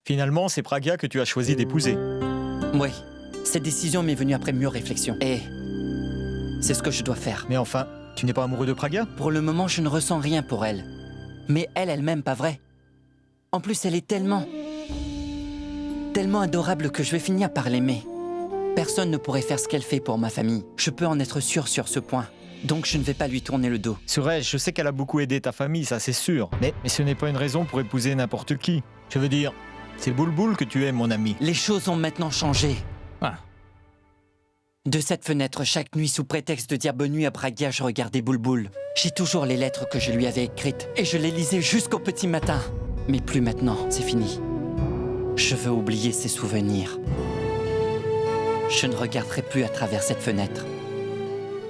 Finalement, c'est Pragya que tu as choisi d'épouser. Oui, cette décision m'est venue après mûre réflexion. Et c'est ce que je dois faire. Mais enfin, tu n'es pas amoureux de Pragya? Pour le moment, je ne ressens rien pour elle. Mais elle-même, pas vrai. En plus, elle est tellement adorable que je vais finir par l'aimer. Personne ne pourrait faire ce qu'elle fait pour ma famille. Je peux en être sûr sur ce point. Donc je ne vais pas lui tourner le dos. Suresh, je sais qu'elle a beaucoup aidé ta famille, ça c'est sûr. Mais ce n'est pas une raison pour épouser n'importe qui. Je veux dire, c'est Bulbul que tu aimes, mon ami. Les choses ont maintenant changé. Ah. De cette fenêtre, chaque nuit, sous prétexte de dire bonne nuit à Pragya, je regardais Bulbul. J'ai toujours les lettres que je lui avais écrites. Et je les lisais jusqu'au petit matin. Mais plus maintenant, c'est fini. Je veux oublier ces souvenirs. Je ne regarderai plus à travers cette fenêtre.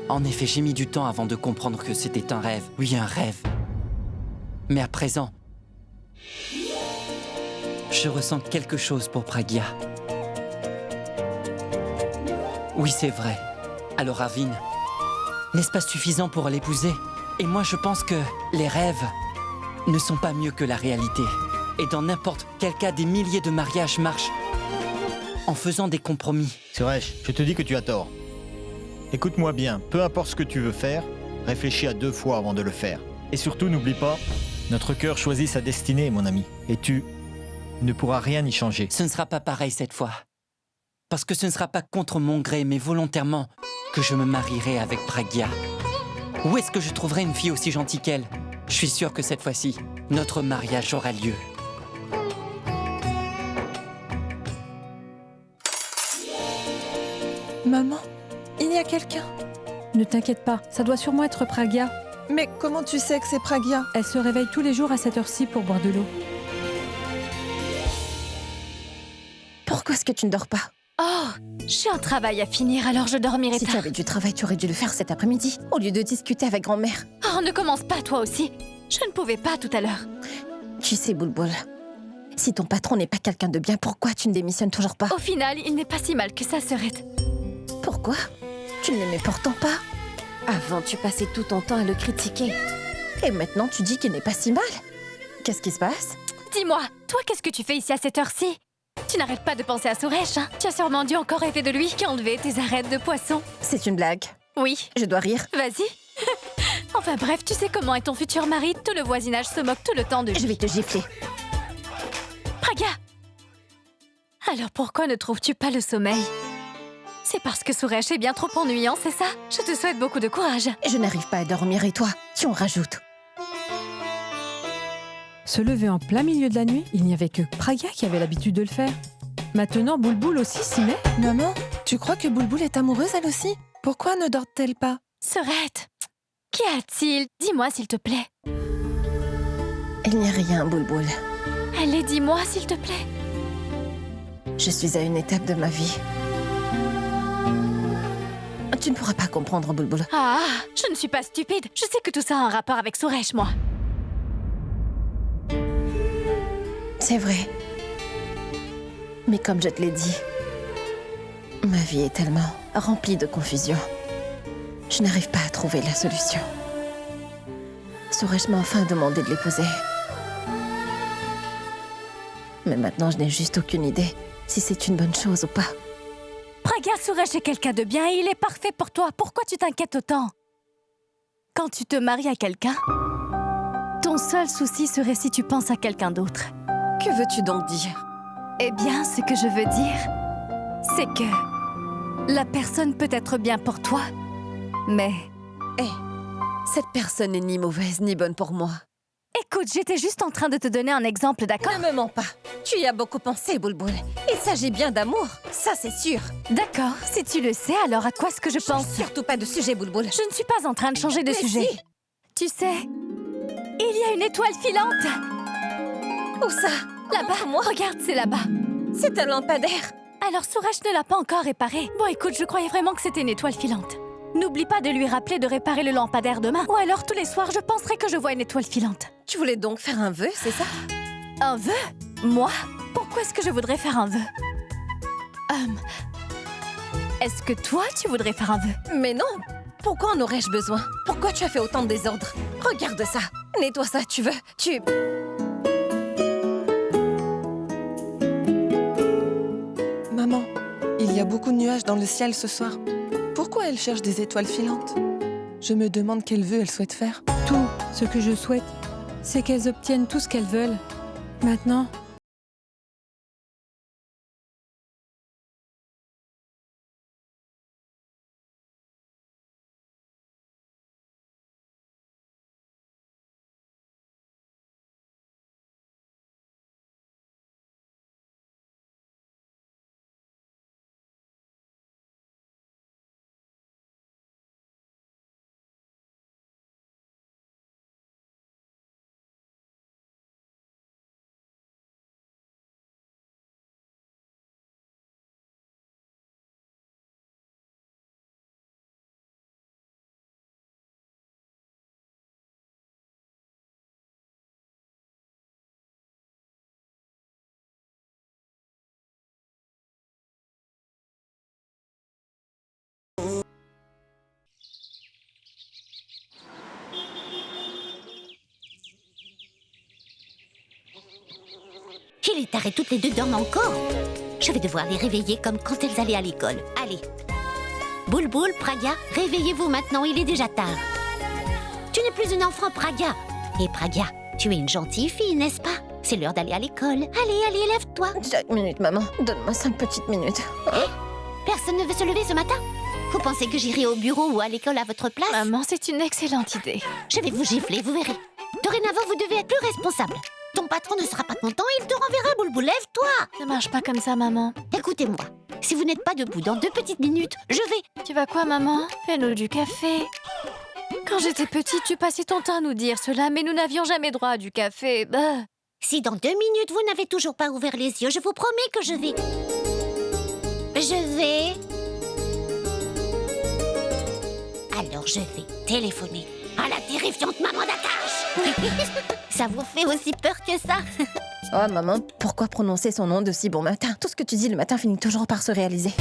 En effet, j'ai mis du temps avant de comprendre que c'était un rêve. Oui, un rêve. Mais à présent, je ressens quelque chose pour Pragya. Oui, c'est vrai. Alors, Arvin, n'est-ce pas suffisant pour l'épouser? Et moi, je pense que les rêves ne sont pas mieux que la réalité. Et dans n'importe quel cas, des milliers de mariages marchent en faisant des compromis. Suresh, je te dis que tu as tort. Écoute-moi bien, peu importe ce que tu veux faire, réfléchis à 2 fois avant de le faire. Et surtout, n'oublie pas, notre cœur choisit sa destinée, mon ami. Et tu ne pourras rien y changer. Ce ne sera pas pareil cette fois. Parce que ce ne sera pas contre mon gré, mais volontairement, que je me marierai avec Pragya. Où est-ce que je trouverai une fille aussi gentille qu'elle? Je suis sûr que cette fois-ci, notre mariage aura lieu. Maman, il y a quelqu'un. Ne t'inquiète pas, ça doit sûrement être Pragya. Mais comment tu sais que c'est Pragya? Elle se réveille tous les jours à cette heure-ci pour boire de l'eau. Pourquoi est-ce que tu ne dors pas? Oh, j'ai un travail à finir, alors je dormirai Si tard. tu avais du travail, tu aurais dû le faire cet après-midi, au lieu de discuter avec grand-mère. Oh, ne commence pas toi aussi. Je ne pouvais pas tout à l'heure. Tu sais, Bulbul, si ton patron n'est pas quelqu'un de bien, pourquoi tu ne démissionnes toujours pas? Au final, il n'est pas si mal que ça, Serette. Pourquoi? Tu ne l'aimais pourtant pas. Avant, tu passais tout ton temps à le critiquer. Et maintenant, tu dis qu'il n'est pas si mal. Qu'est-ce qui se passe? Dis-moi, toi, qu'est-ce que tu fais ici à cette heure-ci? Tu n'arrêtes pas de penser à Suresh, hein? Tu as sûrement dû encore rêver de lui qui a enlevé tes arêtes de poisson. C'est une blague. Oui. Je dois rire. Vas-y. Enfin bref, tu sais comment est ton futur mari. Tout le voisinage se moque tout le temps de lui. Je vais te gifler. Pragya! Alors pourquoi ne trouves-tu pas le sommeil? C'est parce que Suresh est bien trop ennuyant, c'est ça? Je te souhaite beaucoup de courage. Je n'arrive pas à dormir et toi, tu en rajoutes. Se lever en plein milieu de la nuit, il n'y avait que Pragya qui avait l'habitude de le faire. Maintenant, Bulbul aussi s'y met. Maman, tu crois que Bulbul est amoureuse elle aussi? Pourquoi ne dort-elle pas? Serette, qu'y a-t-il? Dis-moi s'il te plaît. Il n'y a rien, Bulbul. Allez, dis-moi s'il te plaît. Je suis à une étape de ma vie. Tu ne pourras pas comprendre, Bulbul. Ah, je ne suis pas stupide. Je sais que tout ça a un rapport avec Suresh, moi. C'est vrai. Mais comme je te l'ai dit, ma vie est tellement remplie de confusion. Je n'arrive pas à trouver la solution. Suresh m'a enfin demandé de l'épouser. Mais maintenant, je n'ai juste aucune idée si c'est une bonne chose ou pas. Pragya, Suresh est quelqu'un de bien et il est parfait pour toi. Pourquoi tu t'inquiètes autant? Quand tu te maries à quelqu'un, ton seul souci serait si tu penses à quelqu'un d'autre. Que veux-tu donc dire? Eh bien, ce que je veux dire, c'est que la personne peut être bien pour toi, mais... Cette personne n'est ni mauvaise ni bonne pour moi. Écoute, j'étais juste en train de te donner un exemple, d'accord? Ne me mens pas. Tu y as beaucoup pensé, Bulbul. Il s'agit bien d'amour, ça c'est sûr. D'accord, si tu le sais, alors à quoi est-ce que je pense? Surtout pas de sujet, Bulbul. Je ne suis pas en train de changer de Mais sujet. si. Tu sais, il y a une étoile filante. Où ça? Là-bas, regarde, c'est là-bas. C'est un lampadaire. Alors Suresh ne l'a pas encore réparé. Bon, écoute, je croyais vraiment que c'était une étoile filante. N'oublie pas de lui rappeler de réparer le lampadaire demain. Ou alors tous les soirs, je penserai que je vois une étoile filante. Tu voulais donc faire un vœu, c'est ça? Un vœu? Moi? Pourquoi est-ce que je voudrais faire un vœu? Est-ce que toi, tu voudrais faire un vœu? Mais non. Pourquoi en aurais-je besoin? Pourquoi tu as fait autant de désordre? Regarde ça. Nettoie ça, tu veux? y a beaucoup de nuages dans le ciel ce soir. Pourquoi elle cherche des étoiles filantes? Je me demande quel vœu elle souhaite faire. Tout ce que je souhaite, c'est qu'elles obtiennent tout ce qu'elles veulent. Maintenant, Il est tard et toutes les deux dorment encore. Je vais devoir les réveiller comme quand elles allaient à l'école. Allez. Boulboul, Praga, réveillez-vous maintenant, il est déjà tard. Tu n'es plus une enfant, Praga. Et Praga, tu es une gentille fille, n'est-ce pas? C'est l'heure d'aller à l'école. Allez, allez, lève-toi. 5 minutes, maman. Donne-moi 5 petites minutes. Personne ne veut se lever ce matin? Vous pensez que j'irai au bureau ou à l'école à votre place? Maman, c'est une excellente idée. Je vais vous gifler, vous verrez. Dorénavant, vous devez être plus responsable. Ton patron ne sera pas content, il te renverra, Boulboul, lève-toi. Ça marche pas comme ça, maman. Écoutez-moi, si vous n'êtes pas debout dans 2 petites minutes, je vais... Tu vas quoi, maman? Fais-nous du café. Quand j'étais petite, tu passais ton temps à nous dire cela, mais nous n'avions jamais droit à du café. Bah. Si dans 2 minutes, vous n'avez toujours pas ouvert les yeux, je vous promets que je vais... Alors je vais téléphoner à la terrifiante maman d'Akash. Ça vous fait aussi peur que ça? Oh, maman, pourquoi prononcer son nom de si bon matin? Tout ce que tu dis le matin finit toujours par se réaliser.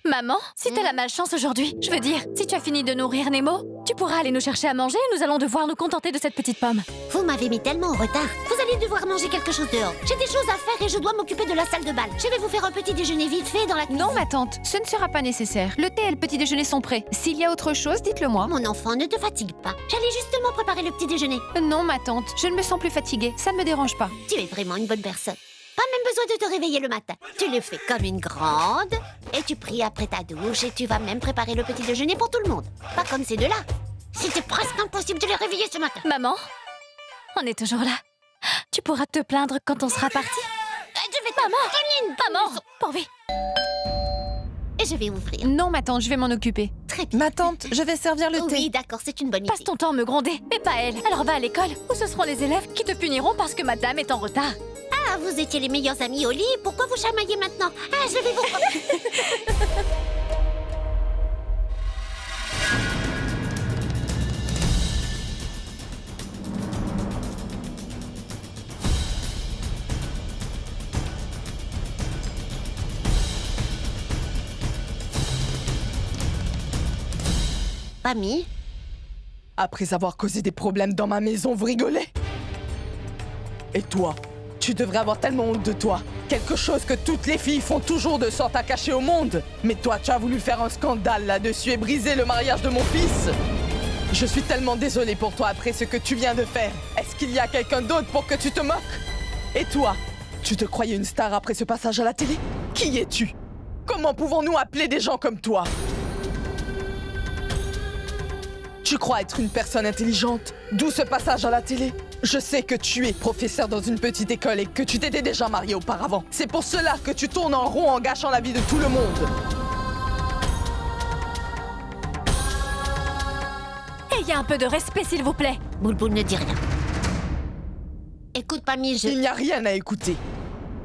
Maman, si t'as la malchance aujourd'hui, je veux dire, si tu as fini de nourrir Nemo, tu pourras aller nous chercher à manger et nous allons devoir nous contenter de cette petite pomme. Vous m'avez mis tellement en retard. Vous allez devoir manger quelque chose dehors. J'ai des choses à faire et je dois m'occuper de la salle de bal. Je vais vous faire un petit déjeuner vite fait dans la cuisine. Non, ma tante, ce ne sera pas nécessaire. Le thé et le petit déjeuner sont prêts. S'il y a autre chose, dites-le moi. Mon enfant, ne te fatigue pas. J'allais justement préparer le petit déjeuner. Non, ma tante, je ne me sens plus fatiguée. Ça ne me dérange pas. Tu es vraiment une bonne personne. Pas même besoin de te réveiller le matin. Tu le fais comme une grande et tu pries après ta douche et tu vas même préparer le petit déjeuner pour tout le monde. Pas comme ces deux-là. C'était presque impossible de les réveiller ce matin. Maman, on est toujours là. Tu pourras te plaindre quand on sera parti. Je vais Maman, pourvu. Et je vais ouvrir. Non, ma tante, je vais m'en occuper. Très bien. Ma tante, je vais servir le thé. Oui, d'accord, c'est une bonne idée. Passe ton temps à me gronder, mais pas elle. Alors va à l'école, où ce seront les élèves qui te puniront parce que madame est en retard. Ah, vous étiez les meilleurs amis au lit. Pourquoi vous chamaillez maintenant? Ah, je vais vous... Mamie? Après avoir causé des problèmes dans ma maison, vous rigolez? Et toi? Tu devrais avoir tellement honte de toi. Quelque chose que toutes les filles font toujours de sorte à cacher au monde. Mais toi, tu as voulu faire un scandale là-dessus et briser le mariage de mon fils. Je suis tellement désolée pour toi après ce que tu viens de faire. Est-ce qu'il y a quelqu'un d'autre pour que tu te moques? Et toi? Tu te croyais une star après ce passage à la télé? Qui es-tu? Comment pouvons-nous appeler des gens comme toi? Tu crois être une personne intelligente? D'où ce passage à la télé? Je sais que tu es professeur dans une petite école et que tu t'étais déjà marié auparavant. C'est pour cela que tu tournes en rond en gâchant la vie de tout le monde. Ayez un peu de respect, s'il vous plaît. Boulboul ne dit rien. Écoute, Mamie, Il n'y a rien à écouter.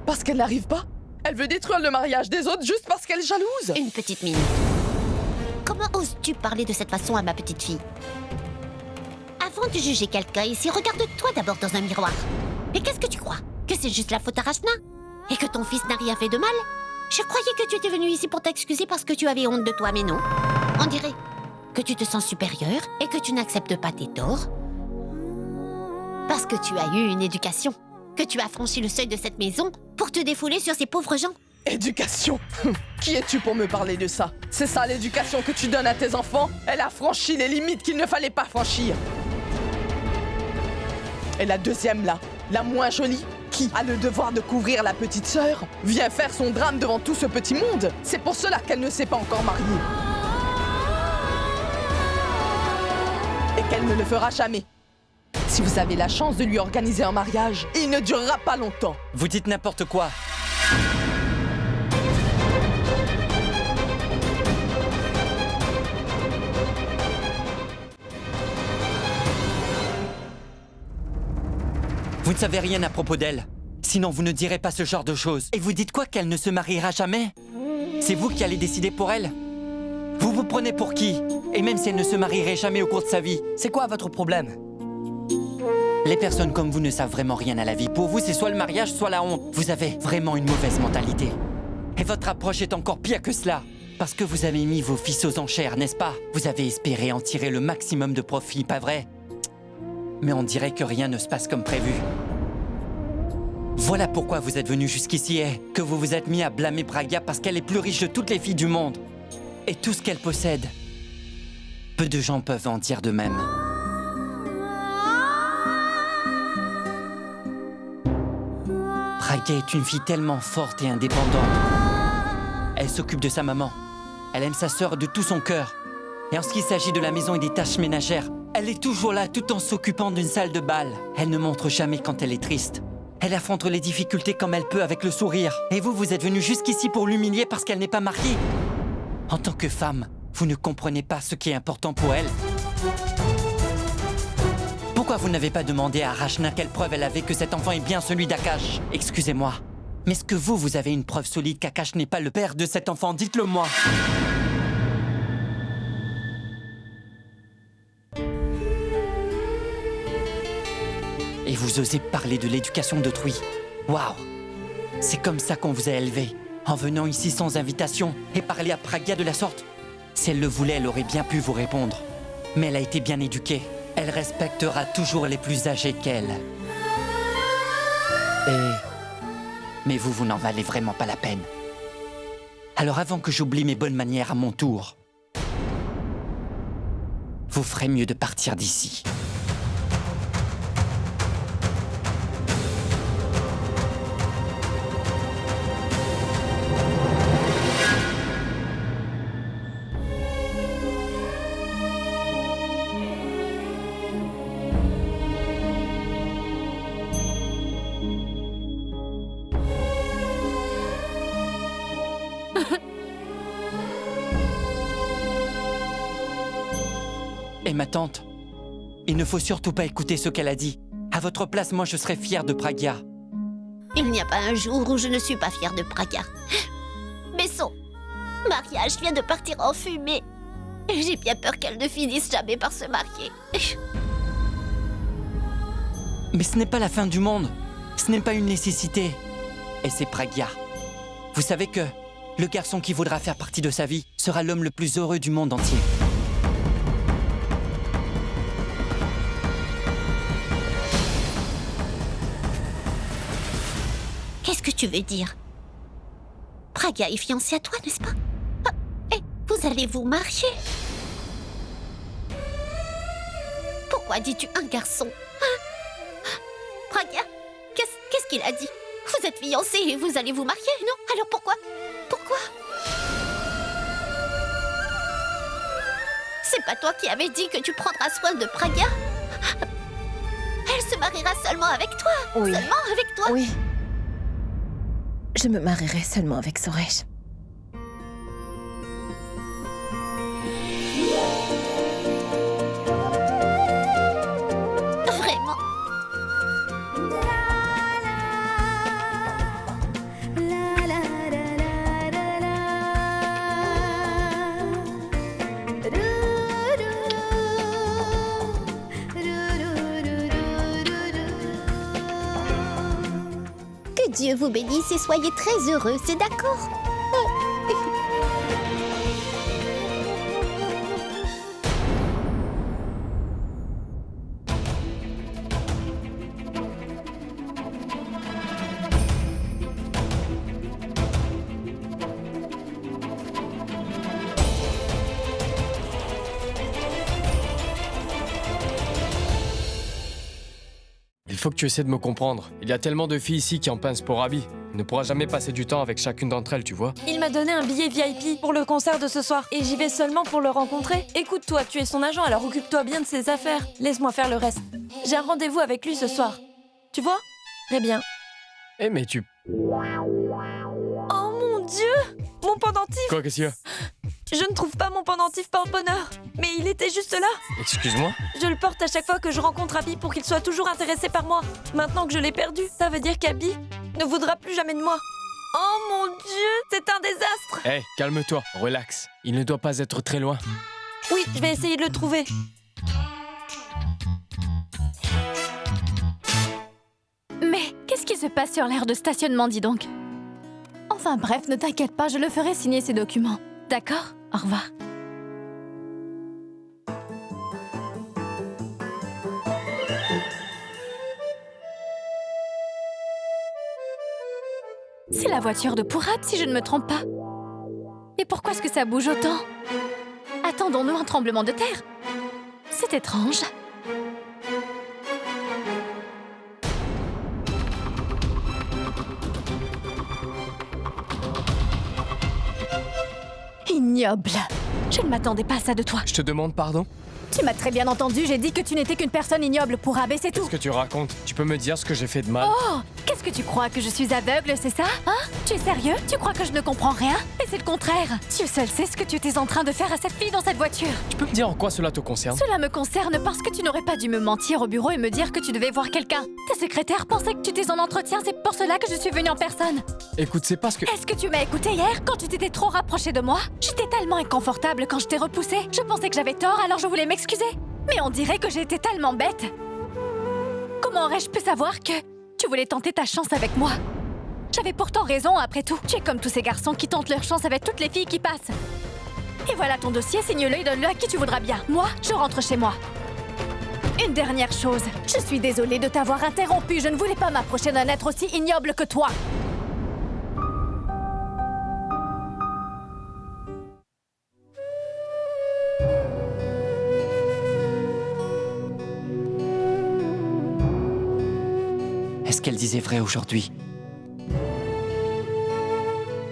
Parce qu'elle n'arrive pas? Elle veut détruire le mariage des autres juste parce qu'elle est jalouse? Une petite minute. Comment oses-tu parler de cette façon à ma petite fille? Avant de juger quelqu'un ici, regarde-toi d'abord dans un miroir. Et qu'est-ce que tu crois? Que c'est juste la faute à Rachna? Et que ton fils n'a rien fait de mal? Je croyais que tu étais venue ici pour t'excuser parce que tu avais honte de toi, mais non. On dirait que tu te sens supérieure et que tu n'acceptes pas tes torts. Parce que tu as eu une éducation. Que tu as franchi le seuil de cette maison pour te défouler sur ces pauvres gens. Éducation? Qui es-tu pour me parler de ça? C'est ça l'éducation que tu donnes à tes enfants? Elle a franchi les limites qu'il ne fallait pas franchir. Et la deuxième là, la moins jolie, qui a le devoir de couvrir la petite sœur, vient faire son drame devant tout ce petit monde. C'est pour cela qu'elle ne s'est pas encore mariée. Et qu'elle ne le fera jamais. Si vous avez la chance de lui organiser un mariage, il ne durera pas longtemps. Vous dites n'importe quoi. Vous ne savez rien à propos d'elle. Sinon, vous ne direz pas ce genre de choses. Et vous dites quoi, qu'elle ne se mariera jamais? C'est vous qui allez décider pour elle? Vous vous prenez pour qui? Et même si elle ne se marierait jamais au cours de sa vie, c'est quoi votre problème? Les personnes comme vous ne savent vraiment rien à la vie. Pour vous, c'est soit le mariage, soit la honte. Vous avez vraiment une mauvaise mentalité. Et votre approche est encore pire que cela. Parce que vous avez mis vos fils aux enchères, n'est-ce pas? Vous avez espéré en tirer le maximum de profit, pas vrai? Mais on dirait que rien ne se passe comme prévu. Voilà pourquoi vous êtes venu jusqu'ici et que vous vous êtes mis à blâmer Pragya parce qu'elle est plus riche de toutes les filles du monde. Et tout ce qu'elle possède. Peu de gens peuvent en dire de même. Pragya est une fille tellement forte et indépendante. Elle s'occupe de sa maman. Elle aime sa sœur de tout son cœur. Et en ce qui s'agit de la maison et des tâches ménagères, elle est toujours là tout en s'occupant d'une salle de bal. Elle ne montre jamais quand elle est triste. Elle affronte les difficultés comme elle peut avec le sourire. Et vous, vous êtes venu jusqu'ici pour l'humilier parce qu'elle n'est pas mariée. En tant que femme, vous ne comprenez pas ce qui est important pour elle. Pourquoi vous n'avez pas demandé à Rachna quelle preuve elle avait que cet enfant est bien celui d'Akash? Excusez-moi, mais est-ce que vous avez une preuve solide qu'Akash n'est pas le père de cet enfant? Dites-le moi. Et vous osez parler de l'éducation d'autrui. Waouh! C'est comme ça qu'on vous a élevé, en venant ici sans invitation et parler à Pragya de la sorte. Si elle le voulait, elle aurait bien pu vous répondre. Mais elle a été bien éduquée. Elle respectera toujours les plus âgés qu'elle. Mais vous n'en valez vraiment pas la peine. Alors avant que j'oublie mes bonnes manières à mon tour, vous ferez mieux de partir d'ici. Et ma tante, il ne faut surtout pas écouter ce qu'elle a dit. À votre place, moi, je serais fier de Pragya. Il n'y a pas un jour où je ne suis pas fière de Pragya. Mais son mariage vient de partir en fumée. J'ai bien peur qu'elle ne finisse jamais par se marier. Mais ce n'est pas la fin du monde. Ce n'est pas une nécessité. Et c'est Pragya. Vous savez que le garçon qui voudra faire partie de sa vie sera l'homme le plus heureux du monde entier. Qu'est-ce que tu veux dire? Pragya est fiancée à toi, n'est-ce pas? Ah, et vous allez vous marier? Pourquoi dis-tu un garçon? Pragya, qu'est-ce qu'il a dit? Vous êtes fiancée et vous allez vous marier, non? Alors pourquoi? Pourquoi? C'est pas toi qui avais dit que tu prendras soin de Pragya? Elle se mariera seulement avec toi? Oui. Seulement avec toi? Oui. Je me marierai seulement avec Suresh. Vraiment? Que Dieu vous bénisse et soyez très heureux, c'est d'accord? faut que tu essaies de me comprendre. Il y a tellement de filles ici qui en pincent pour Abby. Il ne pourra jamais passer du temps avec chacune d'entre elles, tu vois. Il m'a donné un billet VIP pour le concert de ce soir et j'y vais seulement pour le rencontrer. Écoute-toi, tu es son agent, alors occupe-toi bien de ses affaires. Laisse-moi faire le reste. J'ai un rendez-vous avec lui ce soir. Tu vois? Très bien. Eh mais tu... Oh mon Dieu! Mon pendentif! Quoi, qu'est-ce qu'il y a? Je ne trouve pas mon pendentif porte-bonheur. Mais il était juste là. Excuse-moi? Je le porte à chaque fois que je rencontre Abby pour qu'il soit toujours intéressé par moi. Maintenant que je l'ai perdu, ça veut dire qu'Abby ne voudra plus jamais de moi. Oh mon Dieu, c'est un désastre! Hé, calme-toi, relax. Il ne doit pas être très loin. Oui, je vais essayer de le trouver. Mais qu'est-ce qui se passe sur l'aire de stationnement, dis donc? Enfin bref, ne t'inquiète pas, je le ferai signer ces documents. D'accord? Au revoir. C'est la voiture de Pourab, si je ne me trompe pas. Et pourquoi est-ce que ça bouge autant? Attendons-nous un tremblement de terre? C'est étrange. Ignoble. Je ne m'attendais pas à ça de toi. Je te demande pardon? Tu m'as très bien entendu, j'ai dit que tu n'étais qu'une personne ignoble pour c'est tout. Qu'est-ce que tu racontes? Tu peux me dire ce que j'ai fait de mal? Oh, qu'est-ce que tu crois, que je suis aveugle, c'est ça? Hein? Tu es sérieux? Tu crois que je ne comprends rien? Mais c'est le contraire. Dieu seul sait ce que tu étais en train de faire à cette fille dans cette voiture. Tu peux me dire en quoi cela te concerne? Cela me concerne parce que tu n'aurais pas dû me mentir au bureau et me dire que tu devais voir quelqu'un. Ta secrétaire pensait que tu étais en entretien, c'est pour cela que je suis venue en personne. Écoute, c'est parce que... Est-ce que tu m'as écouté hier, quand tu t'étais trop rapproché de moi? J'étais tellement inconfortable quand je t'ai repoussé. Je pensais que j'avais tort, alors je voulais m'excuser. Mais on dirait que j'ai été tellement bête. Comment aurais-je pu savoir que tu voulais tenter ta chance avec moi? J'avais pourtant raison, après tout. Tu es comme tous ces garçons qui tentent leur chance avec toutes les filles qui passent. Et voilà ton dossier, signe-le et donne-le à qui tu voudras bien. Moi, je rentre chez moi. Une dernière chose. Je suis désolée de t'avoir interrompu. Je ne voulais pas m'approcher d'un être aussi ignoble que toi. Est-ce qu'elle disait vrai aujourd'hui?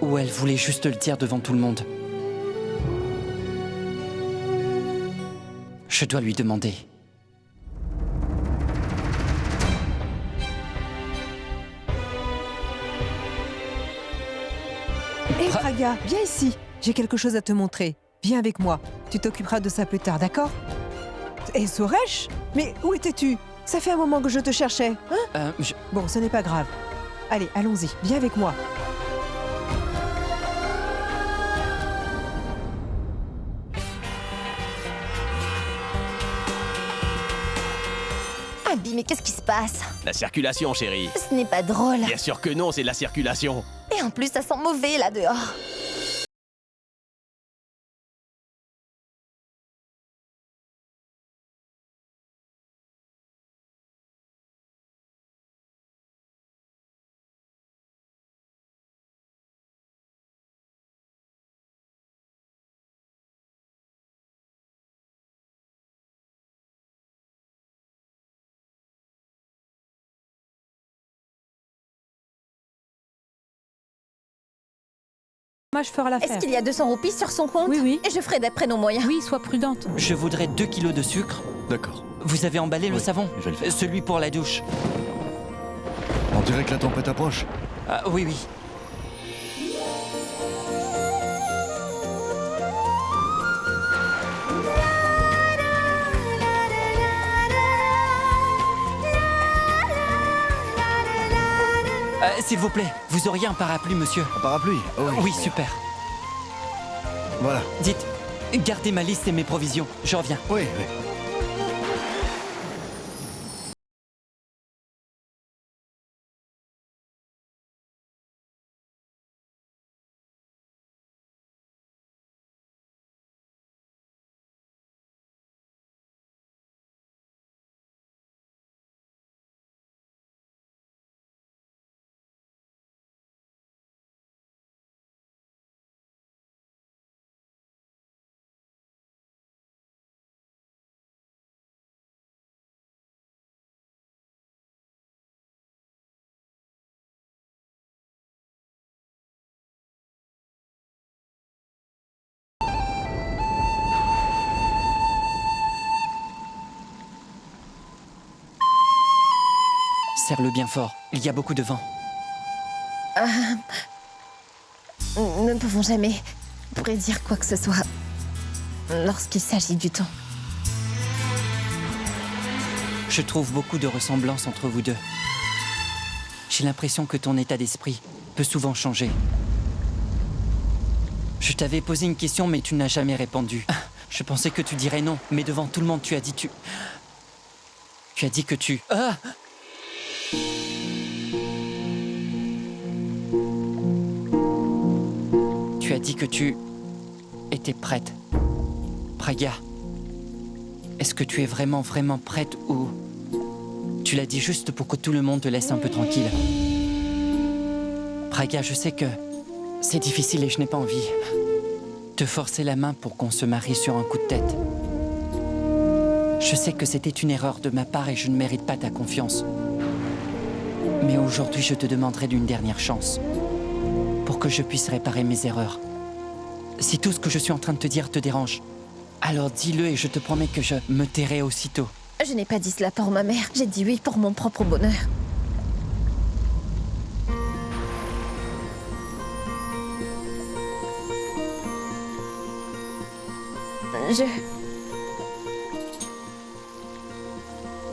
Ou elle voulait juste le dire devant tout le monde? Je dois lui demander. Hé Praga, viens ici. J'ai quelque chose à te montrer. Viens avec moi. Tu t'occuperas de ça plus tard, d'accord? Hé Soresh, mais où étais-tu? Ça fait un moment que je te cherchais, hein? Bon, ce n'est pas grave. Allez, allons-y. Viens avec moi. Abby, mais qu'est-ce qui se passe? La circulation, chérie. Ce n'est pas drôle. Bien sûr que non, c'est de la circulation. Et en plus, ça sent mauvais là dehors. Je ferai l'affaire. Est-ce qu'il y a 200 roupies sur son compte? Oui, oui. Et je ferai d'après nos moyens. Oui, sois prudente. Je voudrais 2 kilos de sucre. D'accord. Vous avez emballé le savon? Je vais le faire. Celui pour la douche. On dirait que la tempête approche. Ah, oui, oui. S'il vous plaît, vous auriez un parapluie, monsieur? Un parapluie? Oh oui. Oui, super. Voilà. Dites, gardez ma liste et mes provisions. Je reviens. Oui, oui. Serre-le bien fort. Il y a beaucoup de vent. Nous ne pouvons jamais prédire quoi que ce soit lorsqu'il s'agit du temps. Je trouve beaucoup de ressemblances entre vous deux. J'ai l'impression que ton état d'esprit peut souvent changer. Je t'avais posé une question, mais tu n'as jamais répondu. Je pensais que tu dirais non, mais devant tout le monde, tu as dit Tu as dit que tu... Ah! Tu as dit que tu étais prête. Pragya, est-ce que tu es vraiment prête ou... Tu l'as dit juste pour que tout le monde te laisse un peu tranquille. Pragya, je sais que c'est difficile et je n'ai pas envie de forcer la main pour qu'on se marie sur un coup de tête. Je sais que c'était une erreur de ma part et je ne mérite pas ta confiance. Mais aujourd'hui, je te demanderai d'une dernière chance pour que je puisse réparer mes erreurs. Si tout ce que je suis en train de te dire te dérange, alors dis-le et je te promets que je me tairai aussitôt. Je n'ai pas dit cela pour ma mère, j'ai dit oui pour mon propre bonheur.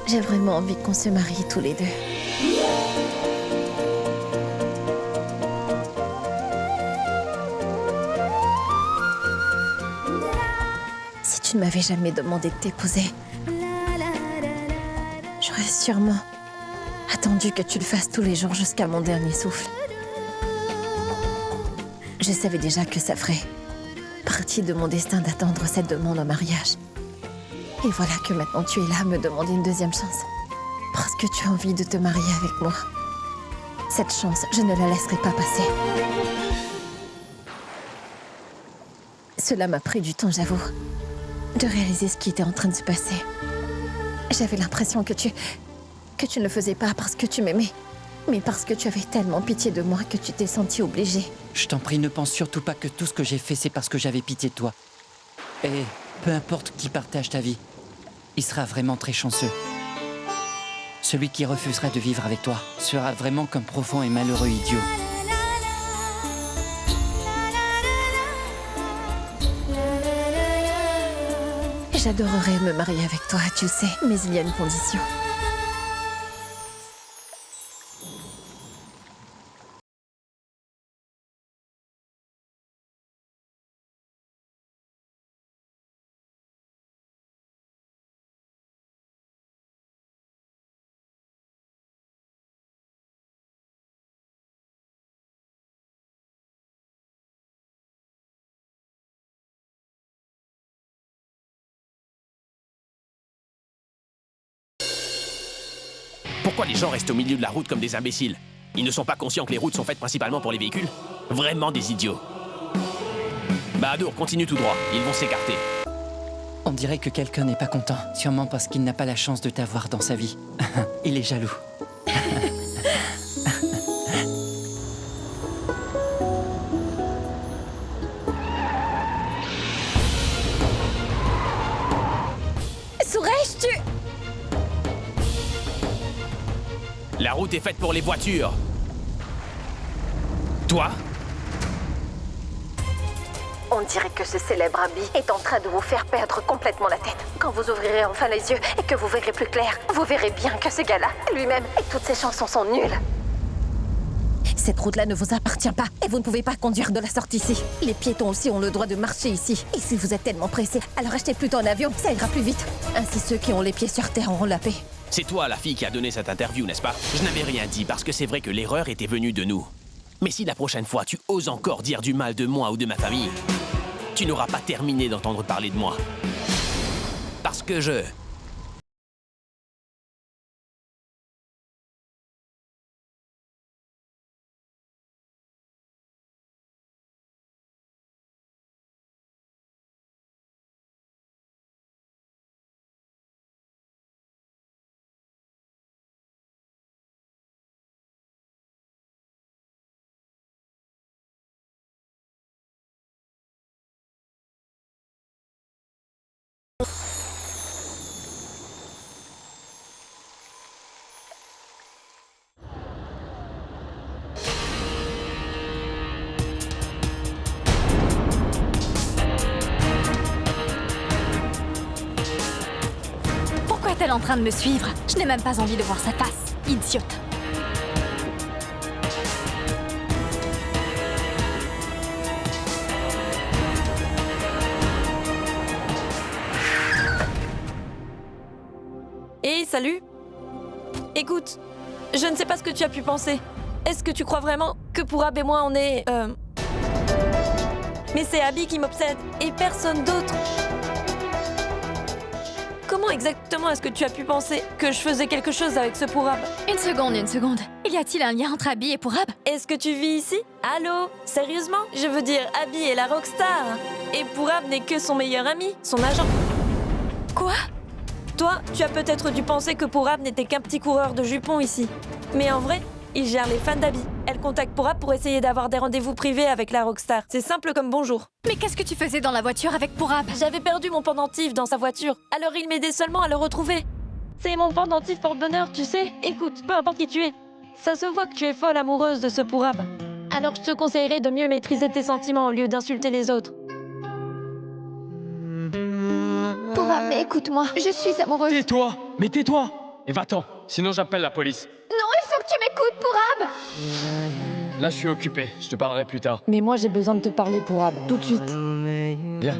J'ai vraiment envie qu'on se marie tous les deux. Si tu ne m'avais jamais demandé de t'épouser, j'aurais sûrement attendu que tu le fasses tous les jours jusqu'à mon dernier souffle. Je savais déjà que ça ferait partie de mon destin d'attendre cette demande en mariage. Et voilà que maintenant tu es là à me demander une deuxième chance. Parce que tu as envie de te marier avec moi. Cette chance, je ne la laisserai pas passer. Cela m'a pris du temps, j'avoue, de réaliser ce qui était en train de se passer. J'avais l'impression que tu ne le faisais pas parce que tu m'aimais, mais parce que tu avais tellement pitié de moi que tu t'es sentie obligée. Je t'en prie, ne pense surtout pas que tout ce que j'ai fait, c'est parce que j'avais pitié de toi. Et peu importe qui partage ta vie, il sera vraiment très chanceux. Celui qui refusera de vivre avec toi sera vraiment qu'un profond et malheureux idiot. J'adorerais me marier avec toi, tu le sais, mais il y a une condition. Pourquoi les gens restent au milieu de la route comme des imbéciles? Ils ne sont pas conscients que les routes sont faites principalement pour les véhicules? Vraiment des idiots. Bahadur, continue tout droit. Ils vont s'écarter. On dirait que quelqu'un n'est pas content. Sûrement parce qu'il n'a pas la chance de t'avoir dans sa vie. Il est jaloux. Suresh, tu... La route est faite pour les voitures. Toi? On dirait que ce célèbre habit est en train de vous faire perdre complètement la tête. Quand vous ouvrirez enfin les yeux et que vous verrez plus clair, vous verrez bien que ce gars-là, lui-même, et toutes ses chansons sont nulles. Cette route-là ne vous appartient pas et vous ne pouvez pas conduire de la sorte ici. Les piétons aussi ont le droit de marcher ici. Et si vous êtes tellement pressé, alors achetez plutôt un avion, ça ira plus vite. Ainsi ceux qui ont les pieds sur terre auront la paix. C'est toi la fille qui a donné cette interview, n'est-ce pas? Je n'avais rien dit parce que c'est vrai que l'erreur était venue de nous. Mais si la prochaine fois tu oses encore dire du mal de moi ou de ma famille, tu n'auras pas terminé d'entendre parler de moi. Parce que je... est-elle en train de me suivre? Je n'ai même pas envie de voir sa face. Idiote. Hé, salut. Écoute, je ne sais pas ce que tu as pu penser. Est-ce que tu crois vraiment que Pourab et moi on est... Mais c'est Abby qui m'obsède, et personne d'autre. Comment exactement est-ce que tu as pu penser que je faisais quelque chose avec ce Pourab? Une seconde. Y a-t-il un lien entre Abby et Pourab? Est-ce que tu vis ici? Allô? Sérieusement? Je veux dire, Abby est la rockstar. Et Pourab n'est que son meilleur ami, son agent. Quoi? Toi, tu as peut-être dû penser que Pourab n'était qu'un petit coureur de jupons ici. Mais en vrai, il gère les fans d'Abby. Elle contacte Pourab pour essayer d'avoir des rendez-vous privés avec la rockstar. C'est simple comme bonjour. Mais qu'est-ce que tu faisais dans la voiture avec Pourab? J'avais perdu mon pendentif dans sa voiture, alors il m'aidait seulement à le retrouver. C'est mon pendentif porte-bonheur, tu sais. Écoute, peu importe qui tu es, ça se voit que tu es folle amoureuse de ce Pourab. Alors je te conseillerais de mieux maîtriser tes sentiments au lieu d'insulter les autres. Pourab, mais écoute-moi, je suis amoureuse. Tais-toi! Mais tais-toi! Et va-t'en, sinon j'appelle la police. Non, il faut que tu m'écoutes, Pourab. Là, je suis occupé, je te parlerai plus tard. Mais moi j'ai besoin de te parler, Pourab, tout de suite. Viens.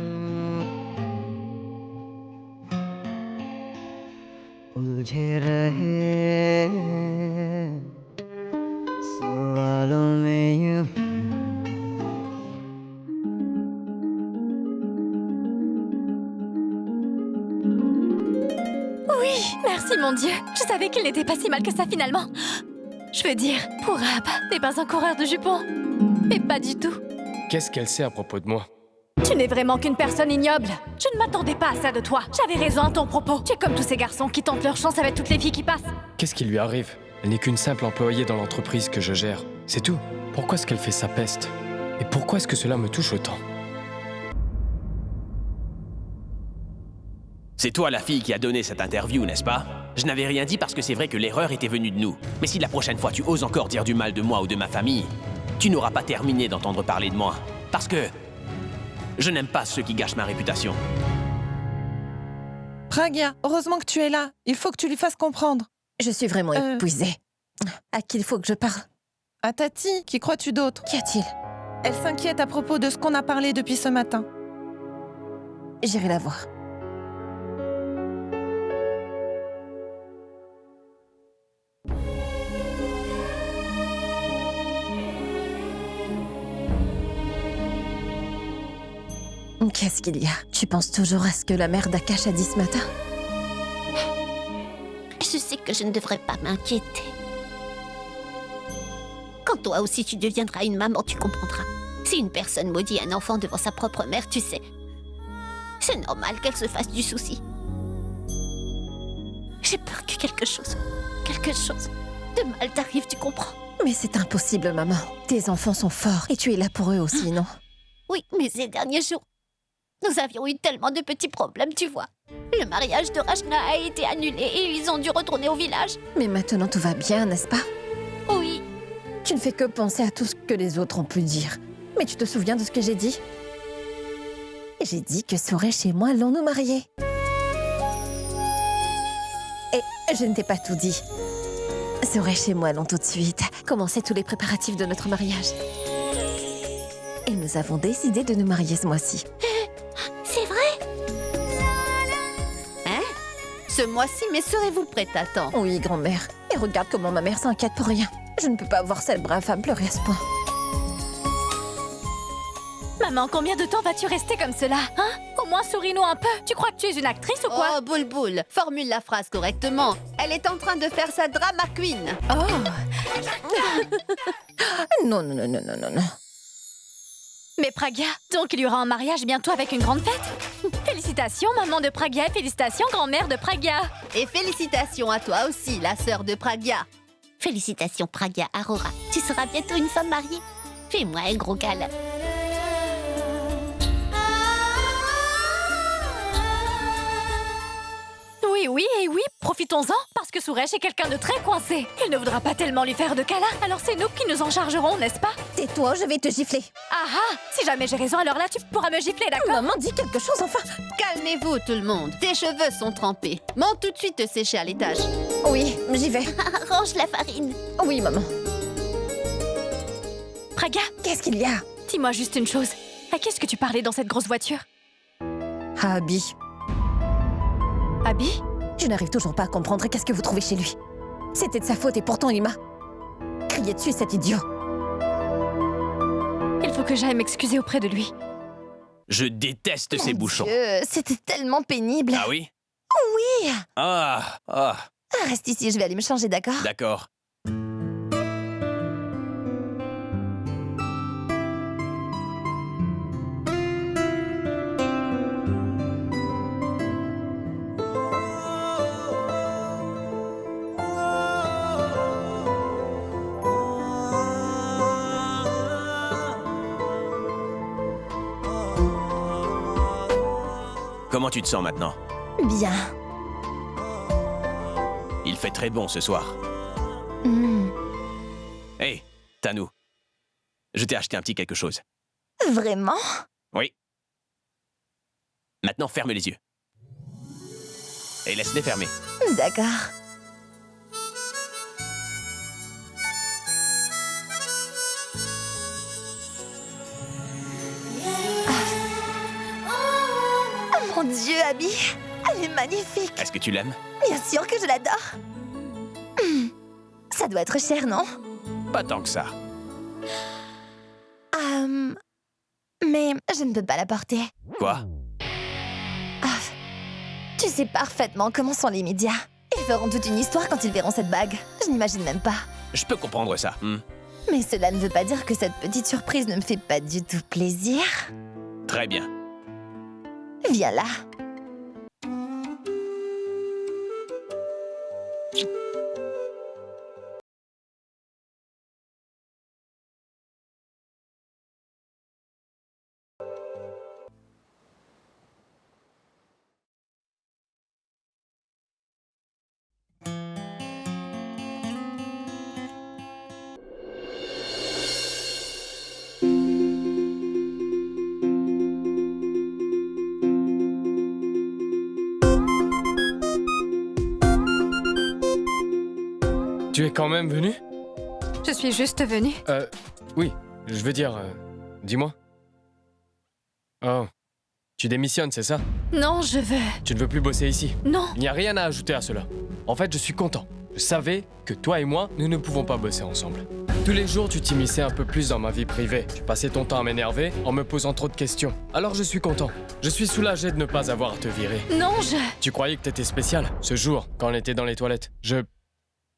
Oui, merci mon Dieu. Je savais qu'il n'était pas si mal que ça finalement. Je veux dire, Pourab n'est pas un coureur de jupons. Mais pas du tout. Qu'est-ce qu'elle sait à propos de moi? Tu n'es vraiment qu'une personne ignoble. Je ne m'attendais pas à ça de toi. J'avais raison à ton propos. Tu es comme tous ces garçons qui tentent leur chance avec toutes les filles qui passent. Qu'est-ce qui lui arrive? Elle n'est qu'une simple employée dans l'entreprise que je gère. C'est tout. Pourquoi est-ce qu'elle fait sa peste? Et pourquoi est-ce que cela me touche autant? C'est toi la fille qui a donné cette interview, n'est-ce pas? Je n'avais rien dit parce que c'est vrai que l'erreur était venue de nous. Mais si la prochaine fois tu oses encore dire du mal de moi ou de ma famille, tu n'auras pas terminé d'entendre parler de moi. Parce que je n'aime pas ceux qui gâchent ma réputation. Pragya, heureusement que tu es là. Il faut que tu lui fasses comprendre. Je suis vraiment épuisée. À qui il faut que je parle? À Tati, qui crois-tu d'autre? Qu'y a-t-il? Elle s'inquiète à propos de ce qu'on a parlé depuis ce matin. J'irai la voir. Qu'est-ce qu'il y a? Tu penses toujours à ce que la mère d'Akash a dit ce matin? Je sais que je ne devrais pas m'inquiéter. Quand toi aussi tu deviendras une maman, tu comprendras. Si une personne maudit un enfant devant sa propre mère, tu sais, c'est normal qu'elle se fasse du souci. J'ai peur que quelque chose de mal t'arrive, tu comprends? Mais c'est impossible, maman. Tes enfants sont forts et tu es là pour eux aussi, non? Oui, mais ces derniers jours, nous avions eu tellement de petits problèmes, tu vois. Le mariage de Rachna a été annulé et ils ont dû retourner au village. Mais maintenant tout va bien, n'est-ce pas? Oui. Tu ne fais que penser à tout ce que les autres ont pu dire. Mais tu te souviens de ce que j'ai dit? J'ai dit que Suresh et moi allons nous marier. Et je ne t'ai pas tout dit. Suresh et moi allons tout de suite commencer tous les préparatifs de notre mariage. Et nous avons décidé de nous marier ce mois-ci. C'est vrai? Hein? Ce mois-ci, mais serez-vous prête à temps? Oui, grand-mère. Et regarde comment ma mère s'inquiète pour rien. Je ne peux pas voir cette brave femme pleurer à ce point. Maman, combien de temps vas-tu rester comme cela? Hein? Au moins souris-nous un peu. Tu crois que tu es une actrice ou quoi? Oh, Boulboul, formule la phrase correctement. Elle est en train de faire sa drama queen. Oh. Non. Mais Pragya, donc il y aura un mariage bientôt avec une grande fête? Félicitations, maman de Pragya, et félicitations, grand-mère de Pragya. Et félicitations à toi aussi, la sœur de Pragya. Félicitations, Pragya Aurora. Tu seras bientôt une femme mariée. Fais-moi un gros câlin. Oui, oui, profitons-en, parce que Suresh est quelqu'un de très coincé. Il ne voudra pas tellement lui faire de câlins, alors c'est nous qui nous en chargerons, n'est-ce pas? Tais-toi, je vais te gifler. Ah ah, si jamais j'ai raison, alors là tu pourras me gifler, d'accord? Maman, dis quelque chose, enfin. Calmez-vous, tout le monde. Tes cheveux sont trempés. Monte tout de suite te sécher à l'étage. Oui, j'y vais. Range la farine. Oui, maman. Praga, Qu'est-ce qu'il y a? dis-moi juste une chose. À qui est-ce que tu parlais dans cette grosse voiture? À Abby. Abby? Je n'arrive toujours pas à comprendre qu'est-ce que vous trouvez chez lui. C'était de sa faute et pourtant il m'a crié dessus, cet idiot. Il faut que j'aille m'excuser auprès de lui. Je déteste ces bouchons. C'était tellement pénible. Ah oui? Oui. Ah. Reste ici, je vais aller me changer, d'accord? D'accord. Comment tu te sens maintenant? Bien. Il fait très bon ce soir. Hé, Tanou. Je t'ai acheté un petit quelque chose. Vraiment? Oui. Maintenant, ferme les yeux. Et laisse-les fermer. D'accord. Mon Dieu, Abby, elle est magnifique. Est-ce que tu l'aimes? Bien sûr que je l'adore. Ça doit être cher, non? Pas tant que ça. Mais je ne peux pas la porter. Quoi? Tu sais parfaitement comment sont les médias. Ils feront toute une histoire quand ils verront cette bague. Je n'imagine même pas. Je peux comprendre ça. Mais cela ne veut pas dire que cette petite surprise ne me fait pas du tout plaisir. Très bien. Viens là. Tu es quand même venu? Je suis juste venue. Oui, je veux dire, dis-moi. Oh, tu démissionnes, c'est ça? Non, je veux... Tu ne veux plus bosser ici? Non. Il n'y a rien à ajouter à cela. En fait, je suis content. Je savais que toi et moi, nous ne pouvons pas bosser ensemble. Tous les jours, tu t'immisçais un peu plus dans ma vie privée. Tu passais ton temps à m'énerver en me posant trop de questions. Alors je suis content. Je suis soulagé de ne pas avoir à te virer. Non, Tu croyais que t'étais spécial, ce jour, quand on était dans les toilettes.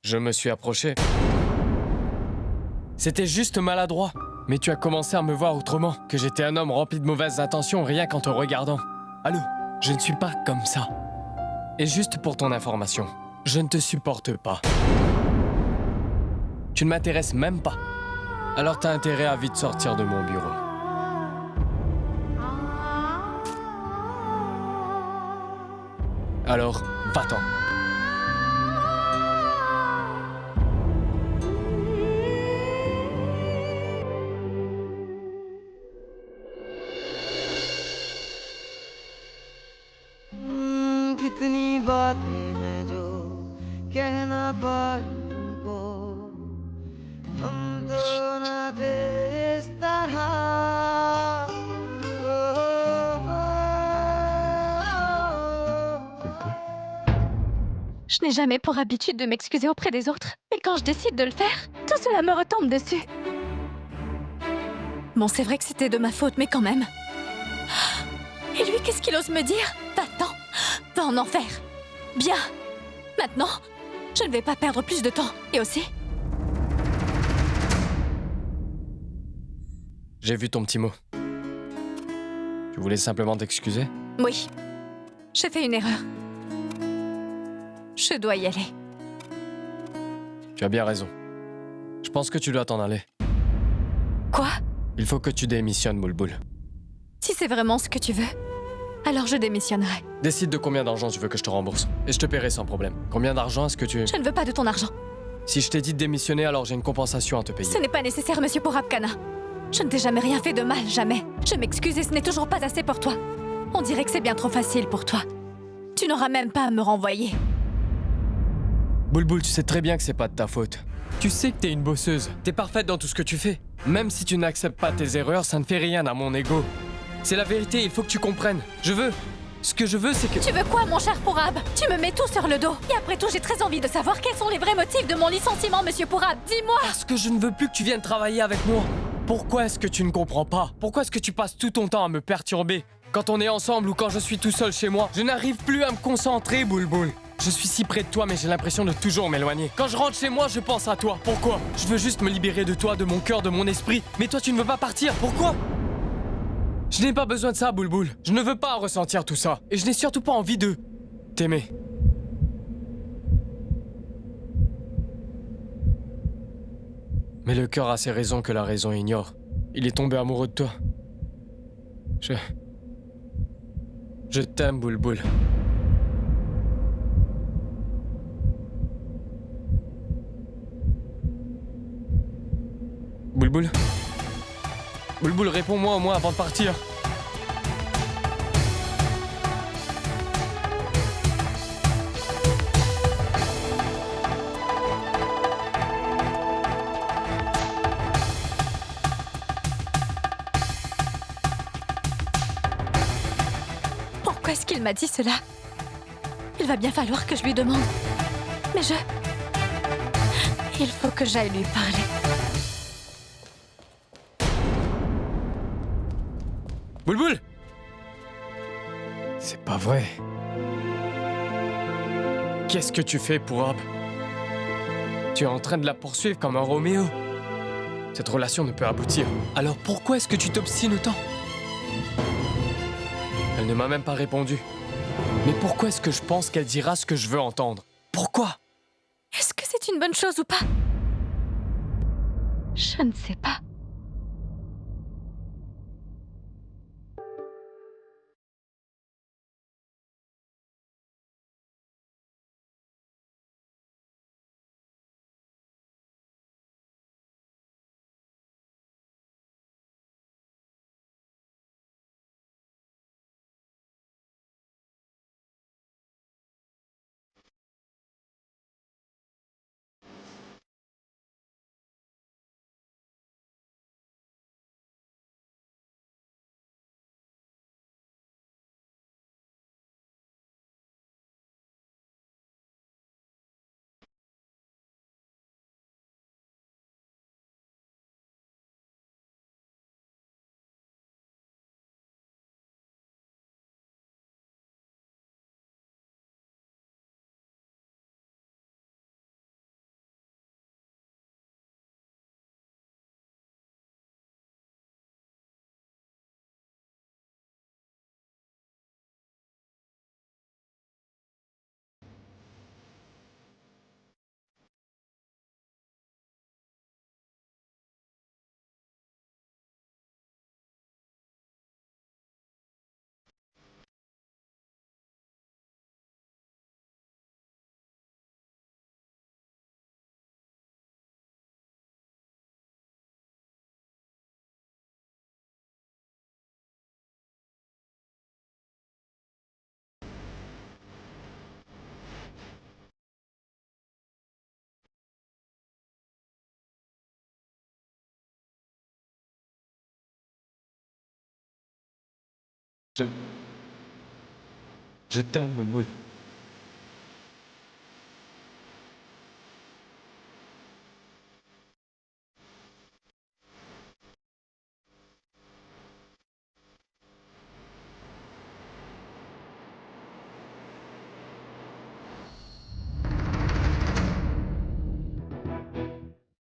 Je me suis approché. C'était juste maladroit. Mais tu as commencé à me voir autrement, que j'étais un homme rempli de mauvaises intentions rien qu'en te regardant. Allô, je ne suis pas comme ça. Et juste pour ton information, je ne te supporte pas. Tu ne m'intéresses même pas. Alors t'as intérêt à vite sortir de mon bureau. Alors, va-t'en. कितनी बातें हैं जो कह ना पाए को हम तो ना थे इस तरह Je n'ai jamais pour habitude de m'excuser auprès des autres. Mais quand je décide de le faire, tout cela me retombe dessus. Bon, c'est vrai que c'était de ma faute, mais quand même. Et lui, qu'est-ce qu'il ose me dire? Va-t'en, va en enfer. Bien. Maintenant, je ne vais pas perdre plus de temps. Et aussi... J'ai vu ton petit mot. Tu voulais simplement t'excuser? Oui. J'ai fait une erreur. Je dois y aller. Tu as bien raison. Je pense que tu dois t'en aller. Quoi? Il faut que tu démissionnes, Boulboul. Si c'est vraiment ce que tu veux, Alors je démissionnerai. Décide de combien d'argent tu veux que je te rembourse. Et je te paierai sans problème. Combien d'argent est-ce que tu... Je ne veux pas de ton argent. Si je t'ai dit de démissionner, alors j'ai une compensation à te payer. Ce n'est pas nécessaire, monsieur Porapkana. Je ne t'ai jamais rien fait de mal, jamais. Je m'excuse et ce n'est toujours pas assez pour toi. On dirait que c'est bien trop facile pour toi. Tu n'auras même pas à me renvoyer. Bulbul, tu sais très bien que c'est pas de ta faute. Tu sais que t'es une bosseuse. T'es parfaite dans tout ce que tu fais. Même si tu n'acceptes pas tes erreurs, ça ne fait rien à mon ego. C'est la vérité, il faut que tu comprennes. Ce que je veux, c'est que... Tu veux quoi, mon cher Pourab? Tu me mets tout sur le dos. Et après tout, j'ai très envie de savoir quels sont les vrais motifs de mon licenciement, monsieur Pourab. Dis-moi! Parce que je ne veux plus que tu viennes travailler avec moi. Pourquoi est-ce que tu ne comprends pas? Pourquoi est-ce que tu passes tout ton temps à me perturber? Quand on est ensemble ou quand je suis tout seul chez moi, je n'arrive plus à me concentrer, Bulbul. Je suis si près de toi, mais j'ai l'impression de toujours m'éloigner. Quand je rentre chez moi, je pense à toi. Pourquoi? Je veux juste me libérer de toi, de mon cœur, de mon esprit. Mais toi, tu ne veux pas partir. Pourquoi? Je n'ai pas besoin de ça, Bulbul. Je ne veux pas ressentir tout ça. Et je n'ai surtout pas envie de... t'aimer. Mais le cœur a ses raisons que la raison ignore. Il est tombé amoureux de toi. Je t'aime, Bulbul. Bulbul? Bulbul, réponds-moi au moins avant de partir. Pourquoi est-ce qu'il m'a dit cela? Il va bien falloir que je lui demande. Mais il faut que j'aille lui parler. Bulbul! C'est pas vrai. Qu'est-ce que tu fais, Pourab? Tu es en train de la poursuivre comme un Roméo. Cette relation ne peut aboutir. Alors pourquoi est-ce que tu t'obstines autant? Elle ne m'a même pas répondu. Mais pourquoi est-ce que je pense qu'elle dira ce que je veux entendre? Pourquoi? Est-ce que c'est une bonne chose ou pas? Je ne sais pas. Je t'aime, Bulbul.